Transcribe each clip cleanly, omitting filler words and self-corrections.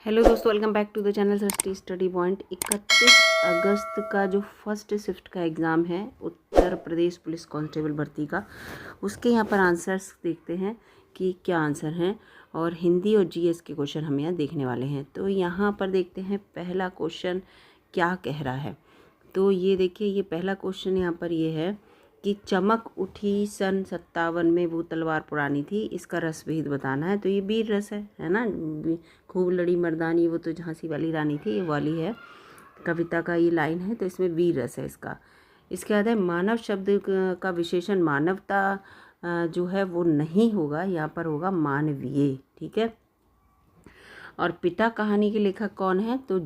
Hello दोस्तों, welcome back to the channel Srishti study point. 31 अगस्त का जो फर्स्ट शिफ्ट का एग्ज़ाम है उत्तर प्रदेश पुलिस कांस्टेबल भर्ती का, उसके यहाँ पर आंसर्स देखते हैं कि क्या आंसर हैं। और हिंदी और जीएस के क्वेश्चन हम यहाँ देखने वाले हैं। तो यहाँ पर देखते हैं पहला क्वेश्चन क्या कह रहा है। तो ये देखिए, ये पहला क्वेश्चन यहाँ पर ये है कि चमक उठी सन 57 में वो तलवार पुरानी थी, इसका रस भेद बताना है। तो ये वीर रस है ना। खूब लड़ी मर्दानी वो तो झांसी वाली रानी थी, ये वाली है कविता का ये लाइन है। तो इसमें वीर रस है इसका। इसके बाद है मानव शब्द का विशेषण मानवता जो है वो नहीं होगा, यहाँ पर होगा मानवीय। ठीक है। और पिता कहानी के लेखक कौन है? तो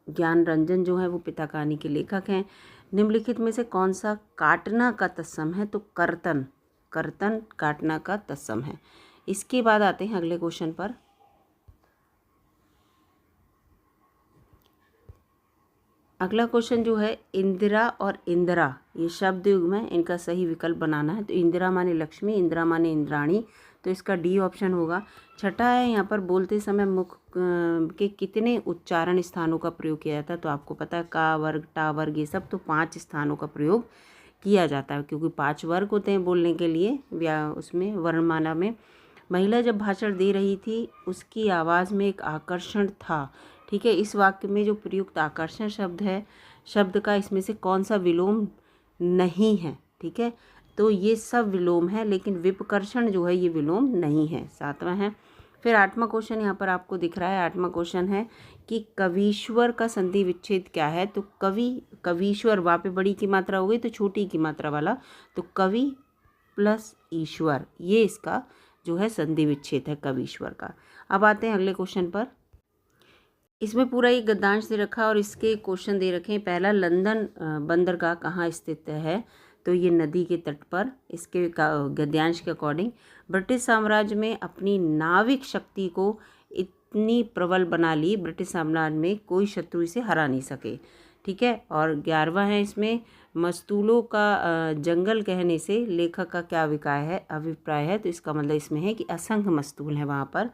ज्ञान रंजन जो है वो पिता कहानी के लेखक हैं। निम्नलिखित में से कौन सा काटना का तत्सम है? तो कर्तन। कर्तन काटना का तत्सम है। इसके बाद आते हैं अगले क्वेश्चन पर। अगला क्वेश्चन जो है इंदिरा और इंदिरा, ये शब्द युग्म है, इनका सही विकल्प बनाना है। तो इंदिरा माने लक्ष्मी, इंदिरा माने इंद्राणी, तो इसका डी ऑप्शन होगा। छठा है यहाँ पर बोलते समय मुख के कितने उच्चारण स्थानों का प्रयोग किया जाता है? तो आपको पता है का वर्ग, टा वर्ग, ये सब तो 5 स्थानों का प्रयोग किया जाता है, क्योंकि 5 वर्ग होते हैं बोलने के लिए उसमें वर्णमाला में। महिला जब भाषण दे रही थी उसकी आवाज़ में एक आकर्षण था। ठीक है। इस वाक्य में जो प्रयुक्त आकर्षण शब्द है, शब्द का इसमें से कौन सा विलोम नहीं है? ठीक है। तो ये सब विलोम है, लेकिन विपकर्षण जो है ये विलोम नहीं है। 7वां है। फिर 8वां क्वेश्चन यहाँ पर आपको दिख रहा है। 8वां क्वेश्चन है कि कवीश्वर का संधि विच्छेद क्या है? तो कवि, कवीश्वर, वहाँ पे बड़ी की मात्रा हो गई तो छोटी की मात्रा वाला, तो कवि प्लस ईश्वर, ये इसका जो है संधि विच्छेद है कवीश्वर का। अब आते हैं अगले क्वेश्चन पर। इसमें पूरा एक गद्यांश दे रखा है और इसके क्वेश्चन दे रखे हैं। पहला, लंदन बंदरगाह कहाँ स्थित है? तो ये नदी के तट पर। इसके गद्यांश के अकॉर्डिंग ब्रिटिश साम्राज्य में अपनी नाविक शक्ति को इतनी प्रबल बना ली, ब्रिटिश साम्राज्य में कोई शत्रु इसे हरा नहीं सके। ठीक है। और 11वां है, इसमें मस्तूलों का जंगल कहने से लेखक का क्या अभिप्राय है? तो इसका मतलब इसमें है कि असंख्य मस्तूल हैं वहाँ पर।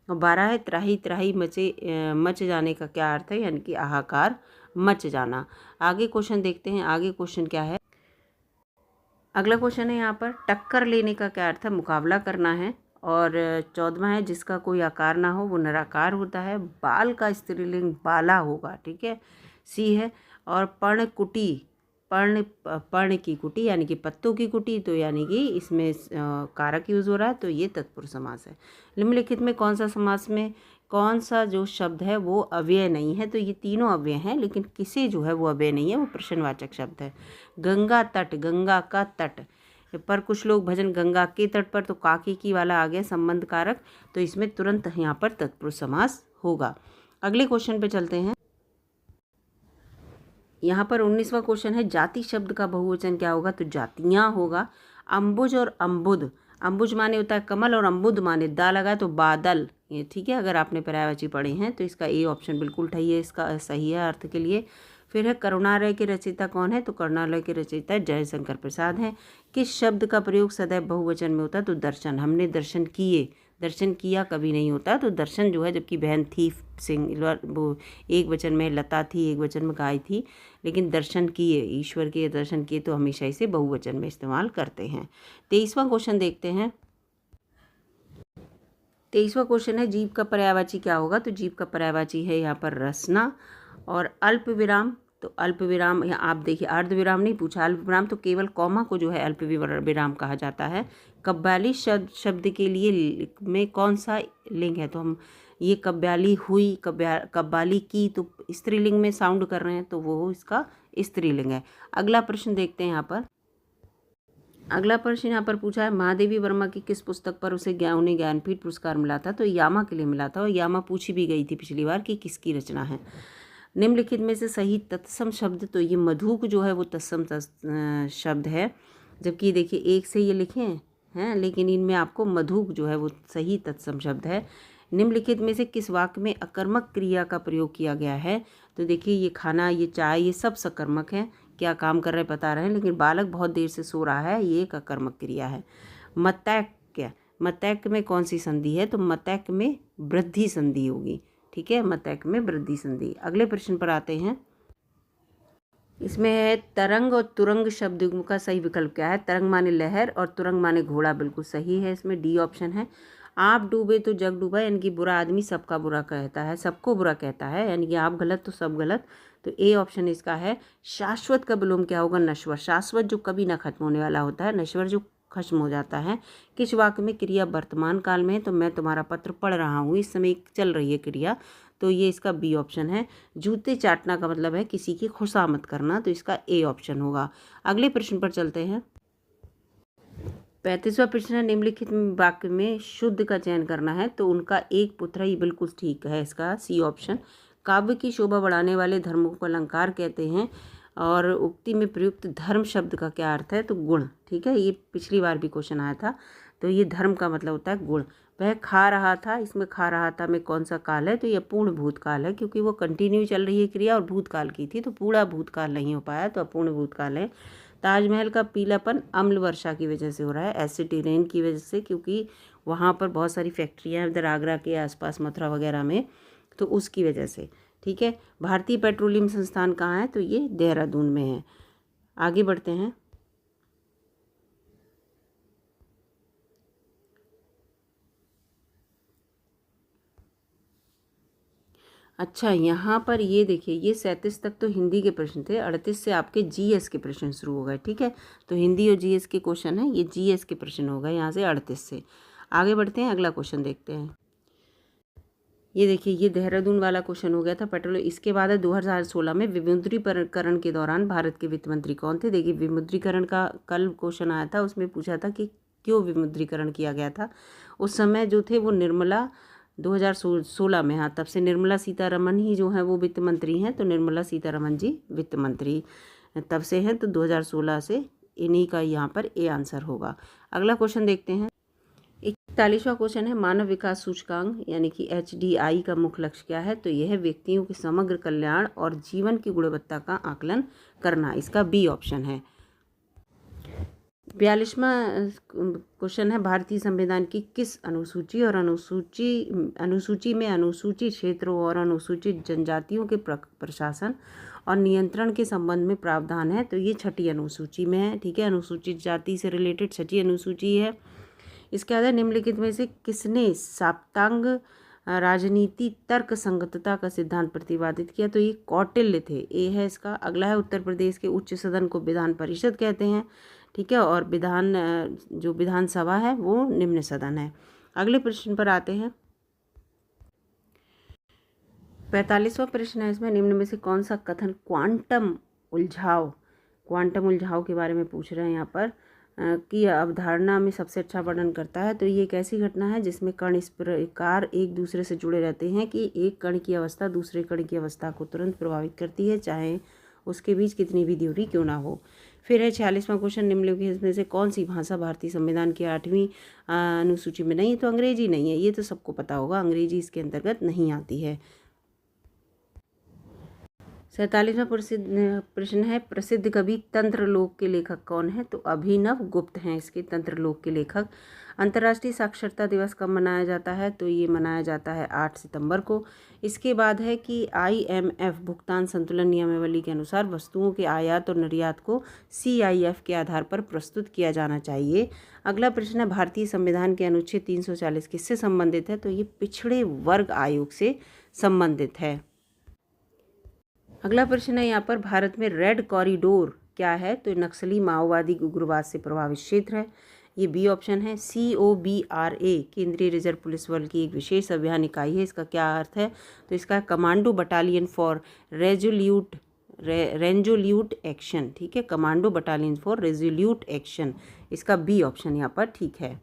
और 12 है, त्राही त्राही मच जाने का क्या अर्थ है? यानी कि हाहाकार मच जाना। आगे क्वेश्चन देखते हैं। आगे क्वेश्चन क्या है? अगला क्वेश्चन है यहाँ पर टक्कर लेने का क्या अर्थ है? मुकाबला करना है। और 14वां है, जिसका कोई आकार ना हो वो निराकार होता है। बाल का स्त्रीलिंग बाला होगा। ठीक है। सी है। और पर्णकुटी, पर्ण की कुटी यानी कि पत्तों की कुटी, तो यानी कि इसमें कारक यूज हो रहा है, तो ये तत्पुरुष समास है। निम्नलिखित में कौन सा समास में कौन सा जो शब्द है वो अव्यय नहीं है? तो ये तीनों अव्यय हैं, लेकिन किसे जो है वो अव्यय नहीं है, वो प्रश्नवाचक शब्द है। गंगा तट, गंगा का तट पर कुछ लोग भजन गंगा के तट पर, तो काकी की वाला आ गया संबंध कारक, तो इसमें तुरंत यहाँ पर तत्पुरुष समास होगा। अगले क्वेश्चन पे चलते हैं। यहाँ पर 19वां क्वेश्चन है जाति शब्द का बहुवचन क्या होगा? तो जातियाँ होगा। अम्बुज और अम्बुद, अम्बुज माने होता है कमल और अम्बुद माने दा लगा तो बादल, ये ठीक है। अगर आपने पर्यायवाची पढ़े हैं तो इसका ए ऑप्शन बिल्कुल सही है, इसका सही है अर्थ के लिए। फिर है करुणालय के रचयिता कौन है? तो करुणालय के रचयिता जयशंकर प्रसाद हैं। किस शब्द का प्रयोग सदैव बहुवचन में होता है? तो दर्शन। हमने दर्शन किए, दर्शन किया कभी नहीं होता। तो दर्शन जो है, जबकि बहन थी सिंह, वो एक वचन में लता थी, एक वचन में गाय थी, लेकिन दर्शन किए, ईश्वर के दर्शन किए, तो हमेशा इसे बहुवचन में इस्तेमाल करते हैं। 23वां क्वेश्चन देखते हैं। 23वां क्वेश्चन है जीव का पर्यायवाची क्या होगा? तो जीव का पर्यायवाची है यहाँ पर रसना। और अल्प विराम, तो अल्प विराम यहाँ आप देखिए, अर्ध विराम नहीं पूछा, अल्प विराम तो केवल कॉमा को जो है अल्प विराम कहा जाता है। कव्वाली शब्द के लिए में कौन सा लिंग है? तो हम ये कव्वाली हुई, कव्वाली की, तो स्त्रीलिंग में साउंड कर रहे हैं, तो वो इसका स्त्रीलिंग है। अगला प्रश्न देखते हैं यहाँ पर। अगला प्रश्न यहाँ पर पूछा है महादेवी वर्मा की किस पुस्तक पर उन्हें ज्ञानपीठ पुरस्कार मिला था? तो यामा के लिए मिला था। और यामा पूछी भी गई थी पिछली बार कि किसकी रचना है। निम्नलिखित में से सही तत्सम शब्द, तो ये मधुक जो है वो तत्सम शब्द है, जबकि देखिए एक से ये लिखे हैं, लेकिन इनमें आपको मधुक जो है वो सही तत्सम शब्द है। निम्नलिखित में से किस वाक्य में अकर्मक क्रिया का प्रयोग किया गया है? तो देखिए ये खाना, ये चाय, ये सब सकर्मक है, क्या काम कर रहे बता रहे हैं, लेकिन बालक बहुत देर से सो रहा है, ये एक अकर्मक क्रिया है। मतैक्य, मतैक्य में कौन सी संधि है? तो मतैक्य में वृद्धि संधि होगी। ठीक है, मतैक में वृद्धि संधि। अगले प्रश्न पर आते हैं। इसमें है तरंग और तुरंग शब्द युग्म का सही विकल्प क्या है। तरंग माने लहर और तुरंग माने घोड़ा, बिल्कुल सही है। इसमें डी ऑप्शन है। आप डूबे तो जग डूबा, यानी कि बुरा आदमी सबका बुरा कहता है, सबको बुरा कहता है, यानी कि आप गलत तो सब गलत। तो ए ऑप्शन इसका है। शाश्वत का विलोम क्या होगा, नश्वर। शाश्वत जो कभी ना खत्म होने वाला होता है, नश्वर जो खत्म हो जाता है। किस वाक्य में क्रिया वर्तमान काल में है, तो मैं तुम्हारा पत्र पढ़ रहा हूँ, इस समय चल रही है क्रिया, तो ये इसका बी ऑप्शन है। जूते चाटना का मतलब है किसी की खुशामद करना, तो इसका ए ऑप्शन होगा। अगले प्रश्न पर चलते हैं। 35वां प्रश्न है, निम्नलिखित वाक्य में शुद्ध का चयन करना है, तो उनका एक पुत्र ही बिल्कुल ठीक है, इसका सी ऑप्शन। काव्य की शोभा बढ़ाने वाले धर्मों को अलंकार कहते हैं, और उक्ति में प्रयुक्त धर्म शब्द का क्या अर्थ है, तो गुण, ठीक है, ये पिछली बार भी क्वेश्चन आया था। तो ये धर्म का मतलब होता है गुण। वह खा रहा था, इसमें खा रहा था में कौन सा काल है, तो ये अपूर्ण भूतकाल है, क्योंकि वो कंटिन्यू चल रही है क्रिया और भूतकाल की थी, तो पूरा भूतकाल नहीं हो पाया, तो अपूर्ण भूतकाल है। ताजमहल का पीलापन अम्ल वर्षा की वजह से हो रहा है, एसिड रेन की वजह से, क्योंकि वहाँ पर बहुत सारी फैक्ट्रियाँ हैं इधर आगरा के आसपास, मथुरा वगैरह में, तो उसकी वजह से, ठीक है। भारतीय पेट्रोलियम संस्थान कहाँ है, तो ये देहरादून में है। आगे बढ़ते हैं। अच्छा, यहाँ पर ये देखिए, ये 37 तक तो हिंदी के प्रश्न थे, 38 से आपके जीएस के प्रश्न शुरू हो गए, ठीक है। तो हिंदी और जीएस के क्वेश्चन है, ये जीएस के प्रश्न हो गए यहाँ से 38 से। आगे बढ़ते हैं, अगला क्वेश्चन देखते हैं। ये देखिए, ये देहरादून वाला क्वेश्चन हो गया था पेट्रोल। इसके बाद है 2016 में विमुद्रीकरण के दौरान भारत के वित्त मंत्री कौन थे। देखिए, विमुद्रीकरण का कल क्वेश्चन आया था, उसमें पूछा था कि क्यों विमुद्रीकरण किया गया था। उस समय जो थे वो निर्मला, 2016 में, हाँ, तब से निर्मला सीतारमन ही जो है वो वित्त मंत्री हैं, तो निर्मला सीतारमन जी वित्त मंत्री तब से हैं, तो 2016 से इन्हीं का यहाँ पर ए आंसर होगा। अगला क्वेश्चन देखते हैं। 41वां क्वेश्चन है, मानव विकास सूचकांक यानी कि HDI का मुख्य लक्ष्य क्या है, तो यह है व्यक्तियों के समग्र कल्याण और जीवन की गुणवत्ता का आकलन करना, इसका बी ऑप्शन है। 42वां क्वेश्चन है, भारतीय संविधान की किस अनुसूची और अनुसूची में अनुसूचित क्षेत्रों और अनुसूचित जनजातियों के प्रशासन और नियंत्रण के संबंध में प्रावधान है, तो ये 6ठी अनुसूची में है, ठीक है। अनुसूचित जाति से रिलेटेड 6ठी अनुसूची है। इसके आधार निम्नलिखित में से किसने साप्तांग राजनीति तर्क संगतता का सिद्धांत प्रतिपादित किया, तो ये कौटिल्य थे, ए है इसका। अगला है, उत्तर प्रदेश के उच्च सदन को विधान परिषद कहते हैं, ठीक है, और जो विधानसभा है वो निम्न सदन है। अगले प्रश्न पर आते हैं। 45वां प्रश्न है, इसमें निम्न में से कौन सा कथन क्वांटम उलझाव के बारे में पूछ रहे हैं यहाँ पर, की अवधारणा में सबसे अच्छा वर्णन करता है। तो ये एक ऐसी घटना है जिसमें कण इस प्रकार एक दूसरे से जुड़े रहते हैं कि एक कण की अवस्था दूसरे कण की अवस्था को तुरंत प्रभावित करती है, चाहे उसके बीच कितनी भी दूरी क्यों ना हो। फिर है 46वां क्वेश्चन, निम्नलिखित में से कौन सी भाषा भारतीय संविधान की 8वीं अनुसूची में नहीं है, तो अंग्रेजी नहीं है, ये तो सबको पता होगा, अंग्रेजी इसके अंतर्गत नहीं आती है। 47वां प्रश्न है, प्रसिद्ध कवि तंत्रलोक के लेखक कौन है, तो अभिनव गुप्त हैं इसके तंत्रलोक के लेखक। अंतर्राष्ट्रीय साक्षरता दिवस कब मनाया जाता है, तो ये मनाया जाता है 8 सितंबर को। इसके बाद है कि IMF भुगतान संतुलन नियमावली के अनुसार वस्तुओं के आयात और निर्यात को CIF के आधार पर प्रस्तुत किया जाना चाहिए। अगला प्रश्न है, भारतीय संविधान के अनुच्छेद 340 किससे संबंधित है, तो ये पिछड़े वर्ग आयोग से संबंधित है। अगला प्रश्न है यहाँ पर, भारत में रेड कॉरिडोर क्या है, तो नक्सली माओवादी उग्रवाद से प्रभावित क्षेत्र है, ये बी ऑप्शन है। COBRA केंद्रीय रिजर्व पुलिस बल की एक विशेष अभियान इकाई है, इसका क्या अर्थ है, तो इसका commando battalion for resolute action, ठीक है, commando battalion for resolute action, इसका बी ऑप्शन यहाँ पर ठीक है।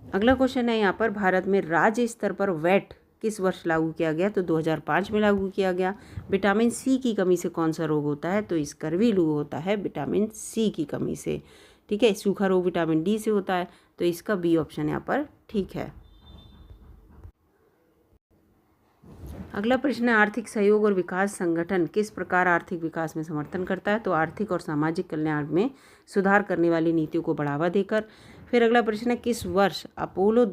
अगला क्वेश्चन है यहाँ पर, भारत में राज्य स्तर पर वैट किस वर्ष लागू किया गया, तो 2005 में लागू किया गया। विटामिन C की कमी से कौन सा रोग होता है, तो स्कर्वी रोग होता है विटामिन C की कमी से, ठीक है। सूखा रोग विटामिन D से होता है, तो इसका बी ऑप्शन यहाँ पर ठीक है। अगला प्रश्न है, आर्थिक सहयोग और विकास संगठन किस प्रकार आर्थिक विकास में समर्थन करता है, तो आर्थिक और सामाजिक कल्याण में सुधार करने वाली नीतियों को बढ़ावा देकर। फिर अगला प्रश्न है, किस वर्ष अपोलो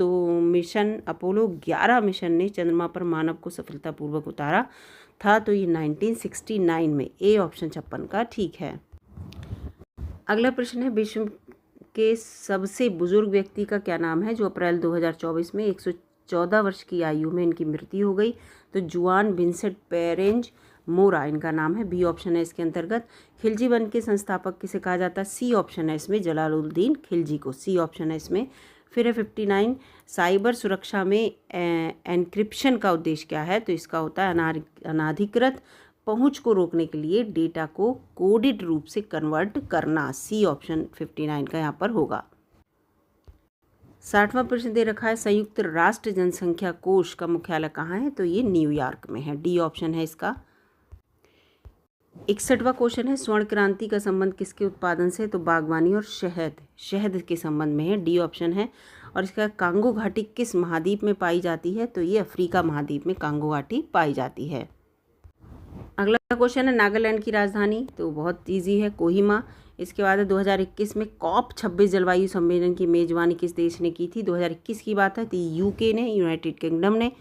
11 मिशन ने चंद्रमा पर मानव को सफलतापूर्वक उतारा था? तो ये 1969 में। ए ऑप्शन 56 का ठीक है। अगला प्रश्न है, विश्व के सबसे बुजुर्ग व्यक्ति का क्या नाम है, जो अप्रैल 2024 में 114 वर्ष की आयु में इनकी मृत्यु हो गई? तो जुआन विंसेंट पेरेंज मोरा इनका नाम है। बी ऑप्शन है इसके अंतर्गत। खिलजी वन के संस्थापक किसे कहा जाता है? सी ऑप्शन है इसमें, जलालुद्दीन खिलजी को। सी ऑप्शन है इसमें। फिर है 59, साइबर सुरक्षा में एन्क्रिप्शन का उद्देश्य क्या है? तो इसका होता है अनाधिकृत पहुंच को रोकने के लिए डेटा को कोडेड रूप से कन्वर्ट करना। सी ऑप्शन 59 का यहाँ पर होगा। 60वां प्रश्न दे रखा है, संयुक्त राष्ट्र जनसंख्या कोष का मुख्यालय कहाँ है? तो ये न्यूयॉर्क में है। डी ऑप्शन है इसका। 61वां क्वेश्चन है, स्वर्ण क्रांति का संबंध किसके उत्पादन से? तो बागवानी और शहद के संबंध में है। डी ऑप्शन है। और इसका कांगो घाटी किस महाद्वीप में पाई जाती है? तो ये अफ्रीका महाद्वीप में कांगो घाटी पाई जाती है। अगला क्वेश्चन है, नागालैंड की राजधानी? तो बहुत इजी है, कोहिमा। इसके बाद 2021 में COP 26 जलवायु सम्मेलन की मेजबानी किस देश ने की थी? 2021 की बात है, तो यूके ने, यूनाइटेड किंगडम ने।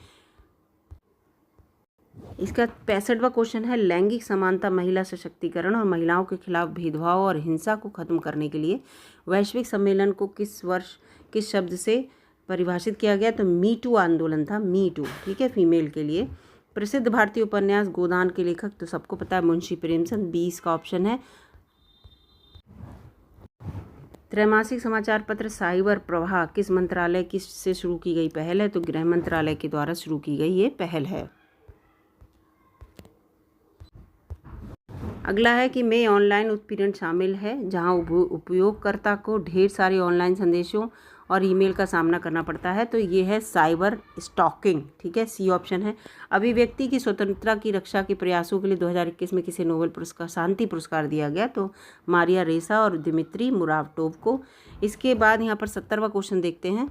इसका 65वां क्वेश्चन है, लैंगिक समानता, महिला सशक्तिकरण और महिलाओं के खिलाफ भेदभाव और हिंसा को खत्म करने के लिए वैश्विक सम्मेलन को किस वर्ष किस शब्द से परिभाषित किया गया? तो मी टू आंदोलन था, मी टू, ठीक है, फीमेल के लिए। प्रसिद्ध भारतीय उपन्यास गोदान के लेखक? तो सबको पता है, मुंशी प्रेमचंद। 20 का ऑप्शन है। त्रैमासिक समाचार पत्र साइबर प्रवाह किस मंत्रालय से शुरू की गई पहल है? तो गृह मंत्रालय के द्वारा शुरू की गई ये पहल है। अगला है कि में ऑनलाइन उत्पीड़न शामिल है, जहां उपयोगकर्ता को ढेर सारे ऑनलाइन संदेशों और ईमेल का सामना करना पड़ता है। तो ये है साइबर स्टॉकिंग, ठीक है। सी ऑप्शन है। अभिव्यक्ति की स्वतंत्रता की रक्षा के प्रयासों के लिए 2021 में किसे नोबेल पुरस्कार, शांति पुरस्कार दिया गया? तो मारिया रेसा और दिमित्री मुराटोव को। इसके बाद यहाँ पर 70वां क्वेश्चन देखते हैं।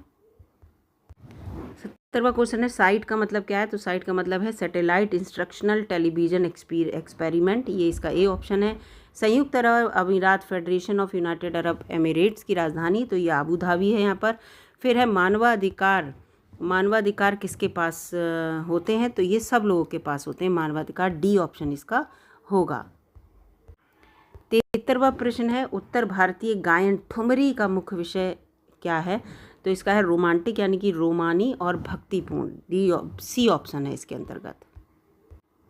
70वां क्वेश्चन है, साइट का मतलब क्या है? तो साइट का मतलब है सैटेलाइट इंस्ट्रक्शनल टेलीविजन एक्सपेरिमेंट। ये इसका ए ऑप्शन है। संयुक्त अरब अमीरात federation of United Arab Emirates की राजधानी? तो ये आबू धाबी है यहाँ पर। फिर है मानवाधिकार किसके पास होते हैं? तो ये सब लोगों के पास होते हैं मानवाधिकार। डी ऑप्शन इसका होगा। 73वां प्रश्न है, उत्तर भारतीय गायन ठुमरी का मुख्य विषय क्या है? तो इसका है रोमांटिक, यानी कि रोमानी और भक्तिपूर्ण। सी ऑप्शन है इसके अंतर्गत।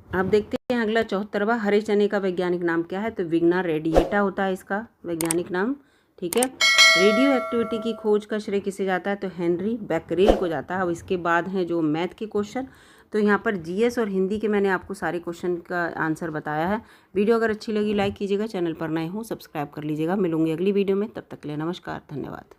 अब देखते हैं अगला 74वां, हरे चने का वैज्ञानिक नाम क्या है? तो विग्ना रेडिएटा होता है इसका वैज्ञानिक नाम, ठीक है। रेडियो एक्टिविटी की खोज का श्रेय किसे जाता है? तो हेनरी बैकरेल को जाता है। अब इसके बाद हैं जो मैथ के क्वेश्चन। तो यहाँ पर जीएस और हिंदी के मैंने आपको सारे क्वेश्चन का आंसर बताया है। वीडियो अगर अच्छी लगी लाइक कीजिएगा, चैनल पर नए हो सब्सक्राइब कर लीजिएगा। मिलूंगी अगली वीडियो में, तब तक के लिए नमस्कार, धन्यवाद।